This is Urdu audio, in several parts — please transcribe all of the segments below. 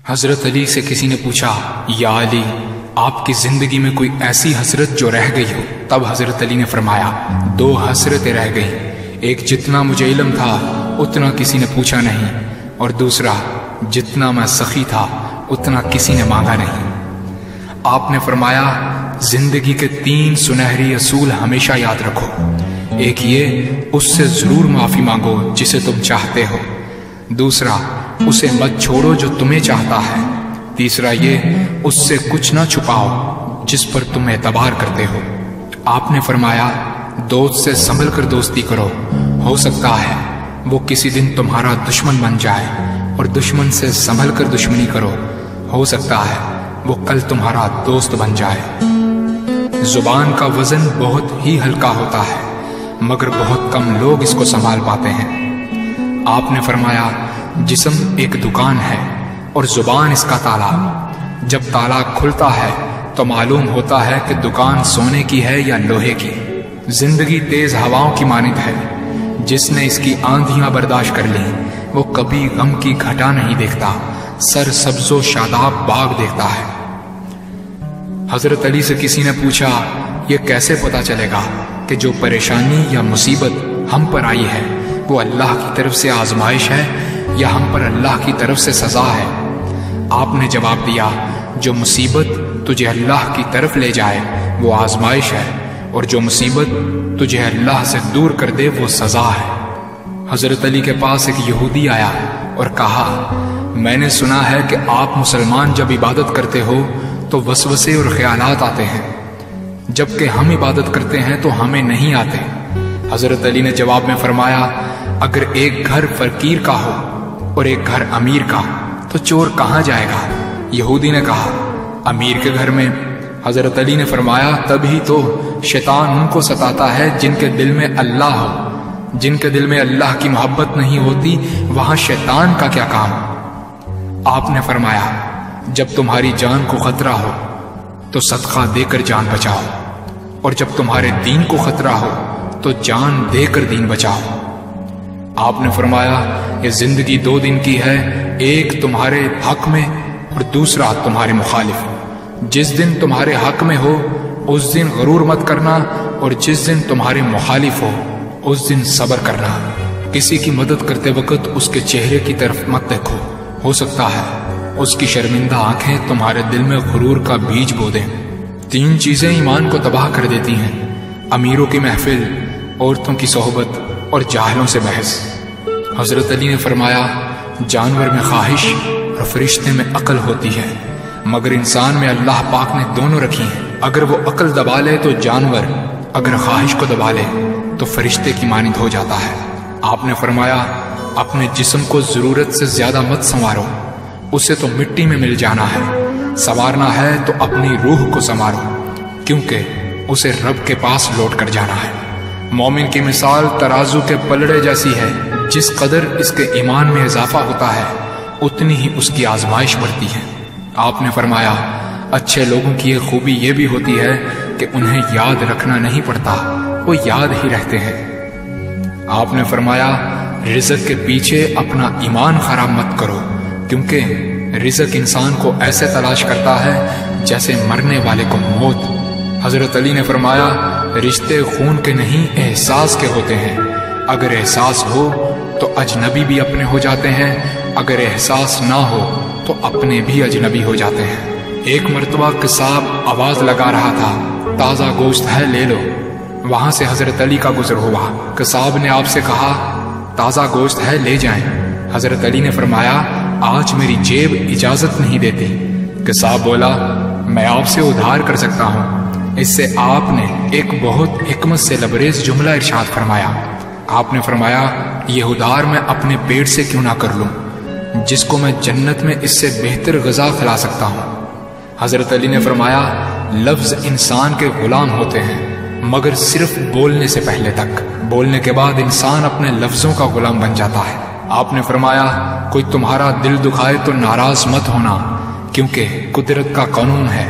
حضرت علی سے کسی نے پوچھا، یا علی، آپ کی زندگی میں کوئی ایسی حسرت جو رہ گئی ہو؟ تب حضرت علی نے فرمایا، 2 حسرتیں رہ گئیں، ایک جتنا مجھے علم تھا اتنا کسی نے پوچھا نہیں، اور دوسرا جتنا میں سخی تھا اتنا کسی نے مانگا نہیں۔ آپ نے فرمایا، زندگی کے 3 سنہری اصول ہمیشہ یاد رکھو۔ ایک یہ، اس سے ضرور معافی مانگو جسے تم چاہتے ہو۔ دوسرا، اسے مت چھوڑو جو تمہیں چاہتا ہے۔ تیسرا یہ، اس سے کچھ نہ چھپاؤ جس پر تم اعتبار کرتے ہو۔ آپ نے فرمایا، دوست سے سنبھل کر دوستی کرو، ہو سکتا ہے وہ کسی دن تمہارا دشمن بن جائے، اور دشمن سے سنبھل کر دشمنی کرو، ہو سکتا ہے وہ کل تمہارا دوست بن جائے۔ زبان کا وزن بہت ہی ہلکا ہوتا ہے، مگر بہت کم لوگ اس کو سنبھال پاتے ہیں۔ آپ نے فرمایا، جسم ایک دکان ہے اور زبان اس کا تالا۔ جب تالا کھلتا ہے تو معلوم ہوتا ہے کہ دکان سونے کی ہے یا لوہے کی۔ زندگی تیز ہواؤں کی مانند ہے، جس نے اس کی آندھیاں برداشت کر لی وہ کبھی غم کی گھٹا نہیں دیکھتا، سر سبز و شاداب باغ دیکھتا ہے۔ حضرت علی سے کسی نے پوچھا، یہ کیسے پتا چلے گا کہ جو پریشانی یا مصیبت ہم پر آئی ہے وہ اللہ کی طرف سے آزمائش ہے یا ہم پر اللہ کی طرف سے سزا ہے؟ آپ نے جواب دیا، جو مصیبت تجھے اللہ کی طرف لے جائے وہ آزمائش ہے، اور جو مصیبت تجھے اللہ سے دور کر دے وہ سزا ہے۔ حضرت علی کے پاس ایک یہودی آیا اور کہا، میں نے سنا ہے کہ آپ مسلمان جب عبادت کرتے ہو تو وسوسے اور خیالات آتے ہیں، جبکہ ہم عبادت کرتے ہیں تو ہمیں نہیں آتے۔ حضرت علی نے جواب میں فرمایا، اگر ایک گھر فقیر کا ہو اور ایک گھر امیر کا تو چور کہاں جائے گا؟ یہودی نے کہا، امیر کے گھر میں۔ حضرت علی نے فرمایا، تبھی تو شیطان ان کو ستاتا ہے جن کے دل میں اللہ ہو۔ جن کے دل میں اللہ کی محبت نہیں ہوتی وہاں شیطان کا کیا کام؟ آپ نے فرمایا، جب تمہاری جان کو خطرہ ہو تو صدقہ دے کر جان بچاؤ، اور جب تمہارے دین کو خطرہ ہو تو جان دے کر دین بچاؤ۔ آپ نے فرمایا، یہ زندگی 2 دن کی ہے، ایک تمہارے حق میں اور دوسرا تمہارے مخالف۔ جس دن تمہارے حق میں ہو اس دن غرور مت کرنا، اور جس دن تمہارے مخالف ہو اس دن صبر کرنا۔ کسی کی مدد کرتے وقت اس کے چہرے کی طرف مت دیکھو، ہو سکتا ہے اس کی شرمندہ آنکھیں تمہارے دل میں غرور کا بیج بو دیں۔ 3 چیزیں ایمان کو تباہ کر دیتی ہیں، امیروں کی محفل، عورتوں کی صحبت اور جاہلوں سے بحث۔ حضرت علی نے فرمایا، جانور میں خواہش اور فرشتے میں عقل ہوتی ہے، مگر انسان میں اللہ پاک نے دونوں رکھی ہیں۔ اگر وہ عقل دبا لے تو جانور، اگر خواہش کو دبا لے تو فرشتے کی مانند ہو جاتا ہے۔ آپ نے فرمایا، اپنے جسم کو ضرورت سے زیادہ مت سنوارو، اسے تو مٹی میں مل جانا ہے۔ سنوارنا ہے تو اپنی روح کو سنوارو، کیونکہ اسے رب کے پاس لوٹ کر جانا ہے۔ مومن کی مثال ترازو کے پلڑے جیسی ہے، جس قدر اس کے ایمان میں اضافہ ہوتا ہے اتنی ہی اس کی آزمائش بڑھتی ہے۔ آپ نے فرمایا، اچھے لوگوں کی ایک خوبی یہ بھی ہوتی ہے کہ انہیں یاد رکھنا نہیں پڑتا، وہ یاد ہی رہتے ہیں۔ آپ نے فرمایا، رزق کے پیچھے اپنا ایمان خراب مت کرو، کیونکہ رزق انسان کو ایسے تلاش کرتا ہے جیسے مرنے والے کو موت۔ حضرت علی نے فرمایا، رشتے خون کے نہیں احساس کے ہوتے ہیں، اگر احساس ہو تو اجنبی بھی اپنے ہو جاتے ہیں، اگر احساس نہ ہو تو اپنے بھی اجنبی ہو جاتے ہیں۔ ایک مرتبہ قصاب آواز لگا رہا تھا، تازہ گوشت ہے لے لو۔ وہاں سے حضرت علی کا گزر ہوا، قصاب نے آپ سے کہا، تازہ گوشت ہے لے جائیں۔ حضرت علی نے فرمایا، آج میری جیب اجازت نہیں دیتی۔ قصاب بولا، میں آپ سے ادھار کر سکتا ہوں۔ اس سے آپ نے ایک بہت حکمت سے لبریز جملہ ارشاد فرمایا۔ آپ نے فرمایا، یہ ادھار میں اپنے پیٹ سے کیوں نہ کر لوں، جس کو میں جنت میں اس سے بہتر غذا کھلا سکتا ہوں۔ حضرت علی نے فرمایا، لفظ انسان کے غلام ہوتے ہیں، مگر صرف بولنے سے پہلے تک، بولنے کے بعد انسان اپنے لفظوں کا غلام بن جاتا ہے۔ آپ نے فرمایا، کوئی تمہارا دل دکھائے تو ناراض مت ہونا، کیونکہ قدرت کا قانون ہے،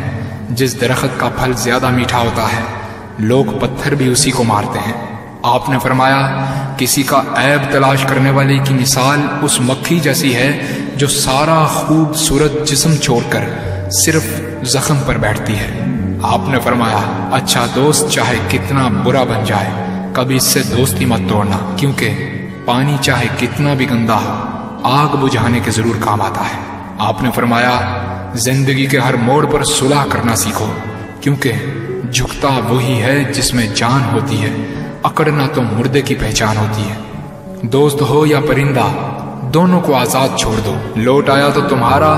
جس درخت کا پھل زیادہ میٹھا ہوتا ہے لوگ پتھر بھی اسی کو مارتے ہیں۔ آپ نے فرمایا کسی کا عیب تلاش کرنے والے کی مثال اس مکھی جیسی ہے جو سارا خوبصورت جسم چھوڑ کر صرف زخم پر بیٹھتی ہے۔ آپ نے فرمایا اچھا دوست چاہے کتنا برا بن جائے کبھی اس سے دوستی مت توڑنا، کیونکہ پانی چاہے کتنا بھی گندا ہو آگ بجھانے کے ضرور کام آتا ہے۔ آپ نے فرمایا زندگی کے ہر موڑ پر صلح کرنا سیکھو، کیونکہ جھکتا وہی ہے جس میں جان ہوتی ہے، اکڑنا تو مردے کی پہچان ہوتی ہے۔ دوست ہو یا پرندہ دونوں کو آزاد چھوڑ دو، لوٹ آیا تو تمہارا،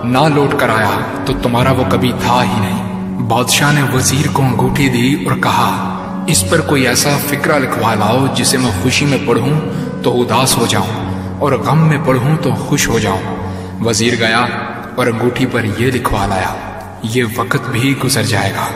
نہ لوٹ کر آیا تو تمہارا وہ کبھی تھا ہی نہیں۔ بادشاہ نے وزیر کو انگوٹھی دی اور کہا اس پر کوئی ایسا فقرہ لکھوا لاؤ جسے میں خوشی میں پڑھوں تو اداس ہو جاؤں اور غم میں پڑھوں تو خوش ہو جاؤں۔ وزیر گیا اور انگوٹھی پر یہ لکھوا لایا یہ وقت بھی گزر جائے گا۔